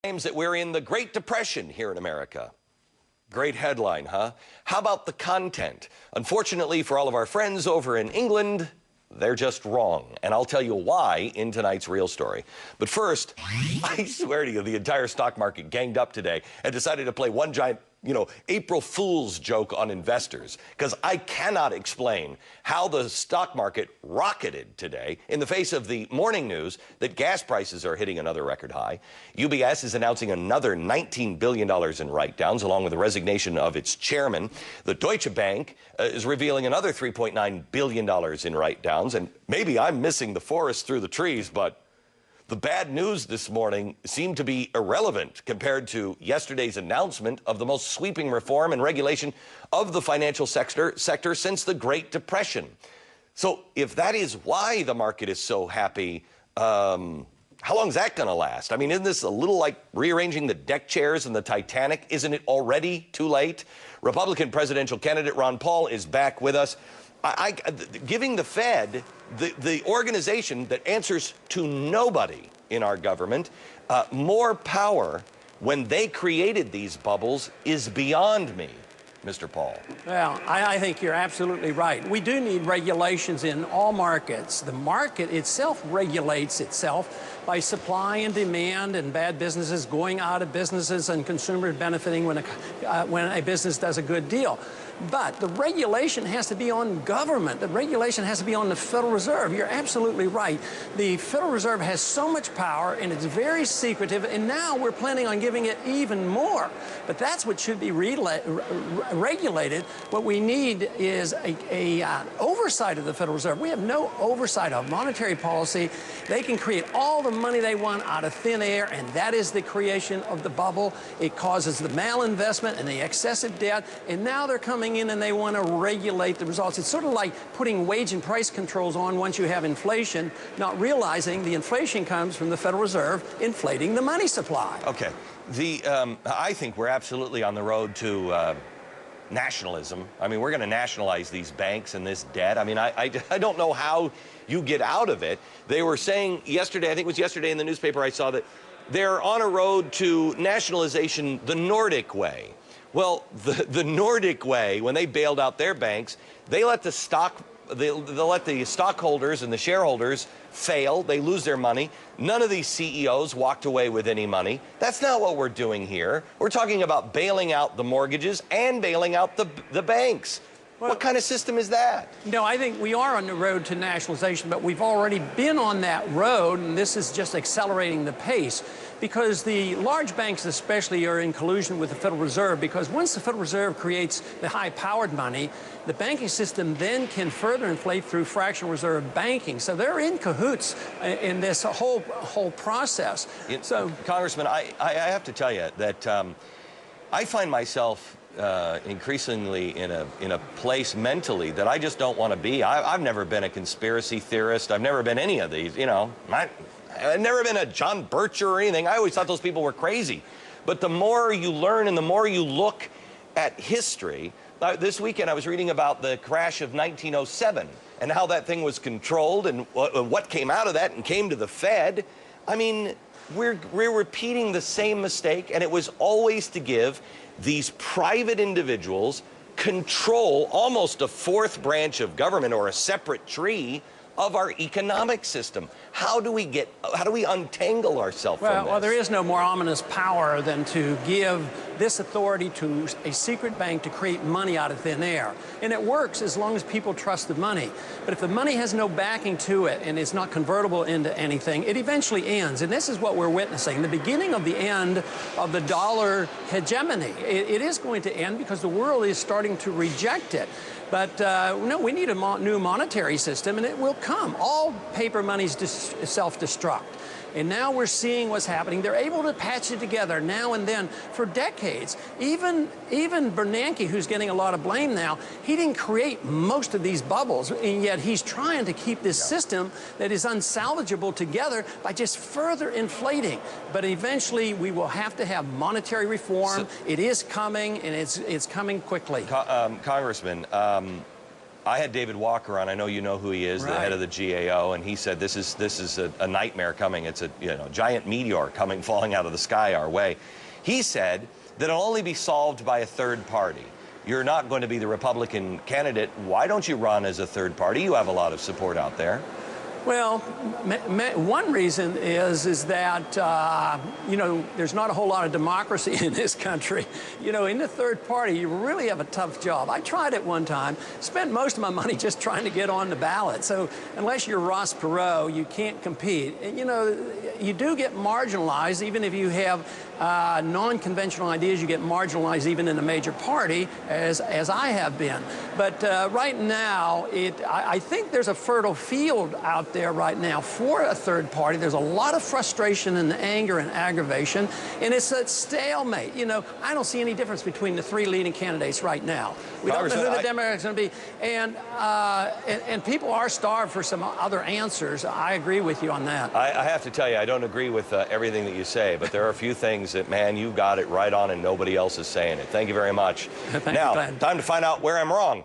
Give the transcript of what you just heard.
Claims that we're in the Great Depression here in America. Great headline, huh? How about the content? Unfortunately for all of our friends over in England, they're just wrong. And I'll tell you why in tonight's real story. But first, I swear to you, the entire stock market ganged up today and decided to play one giant, April Fool's joke on investors. Because I cannot explain how the stock market rocketed today in the face of the morning news that gas prices are hitting another record high. UBS is announcing another $19 billion in write-downs, along with the resignation of its chairman. The Deutsche Bank is revealing another $3.9 billion in write-downs. And maybe I'm missing the forest through the trees, but the bad news this morning seemed to be irrelevant compared to yesterday's announcement of the most sweeping reform and regulation of the financial sector since the Great Depression. So if that is why the market is so happy, how long is that going to last? I mean, isn't this a little like rearranging the deck chairs in the Titanic? Isn't it already too late? Republican presidential candidate Ron Paul is back with us. Giving the Fed, the organization that answers to nobody in our government, more power when they created these bubbles is beyond me, Mr. Paul. Well, I think you're absolutely right. We do need regulations in all markets. The market itself regulates itself by supply and demand and bad businesses going out of businesses and consumers benefiting when a business does a good deal. But the regulation has to be on government. The regulation has to be on the Federal Reserve. You're absolutely right. The Federal Reserve has so much power, and it's very secretive, and now we're planning on giving it even more. But that's what should be regulated. What we need is a oversight of the Federal Reserve. We have no oversight of monetary policy. They can create all the money they want out of thin air, and that is the creation of the bubble. It causes the malinvestment and the excessive debt, and now they're coming in and they want to regulate the results. It's sort of like putting wage and price controls on once you have inflation, not realizing the inflation comes from the Federal Reserve inflating the money supply. Okay. I think we're absolutely on the road to nationalism. I mean, we're going to nationalize these banks and this debt. I mean, I don't know how you get out of it. They were saying yesterday, I think it was yesterday in the newspaper, I saw that they're on a road to nationalization the Nordic way. Well, the Nordic way, when they bailed out their banks, they let the stockholders and the shareholders fail. They lose their money. None of these CEOs walked away with any money. That's not what we're doing here. We're talking about bailing out the mortgages and bailing out the banks. Well, what kind of system is that? No, I think we are on the road to nationalization, but we've already been on that road, and this is just accelerating the pace. Because the large banks especially are in collusion with the Federal Reserve, because once the Federal Reserve creates the high-powered money, the banking system then can further inflate through fractional reserve banking. So they're in cahoots in this whole process. Congressman, I have to tell you that I find myself increasingly in a place mentally that I just don't want to be. I've never been a conspiracy theorist. I've never been any of these, I've never been a John Bircher or anything. I always thought those people were crazy. But the more you learn and the more you look at history, this weekend I was reading about the crash of 1907 and how that thing was controlled and what came out of that and came to the Fed. I mean, we're repeating the same mistake, and it was always to give these private individuals control, almost a fourth branch of government or a separate tree of our economic system. How do we untangle ourselves from this? Well, there is no more ominous power than to give this authority to a secret bank to create money out of thin air. And it works as long as people trust the money. But if the money has no backing to it and it's not convertible into anything, it eventually ends. And this is what we're witnessing, the beginning of the end of the dollar hegemony. It is going to end because the world is starting to reject it. But no, we need a new monetary system, and it will come. All paper money's self-destruct. And now we're seeing what's happening. They're able to patch it together now and then for decades. Even Bernanke, who's getting a lot of blame now, he didn't create most of these bubbles, and yet he's trying to keep this system that is unsalvageable together by just further inflating. But eventually, we will have to have monetary reform. It is coming, and it's coming quickly. Congressman, I had David Walker on. I know you know who he is, the head of the GAO, and he said this is a nightmare coming. It's a giant meteor coming, falling out of the sky our way. He said that it'll only be solved by a third party. You're not going to be the Republican candidate. Why don't you run as a third party? You have a lot of support out there. Well, one reason is that, there's not a whole lot of democracy in this country. In the third party, you really have a tough job. I tried it one time, spent most of my money just trying to get on the ballot. So unless you're Ross Perot, you can't compete. And, you do get marginalized, even if you have non-conventional ideas, you get marginalized even in a major party, as I have been. But right now, I think there's a fertile field out there right now for a third party. There's a lot of frustration and anger and aggravation, and it's a stalemate. I don't see any difference between the three leading candidates right now. We don't know who the Democrats are going to be, and people are starved for some other answers. I agree with you on that. I have to tell you, I don't agree with everything that you say, but there are a few things that, man, you got it right on and nobody else is saying it. Thank you very much. Now, time to find out where I'm wrong.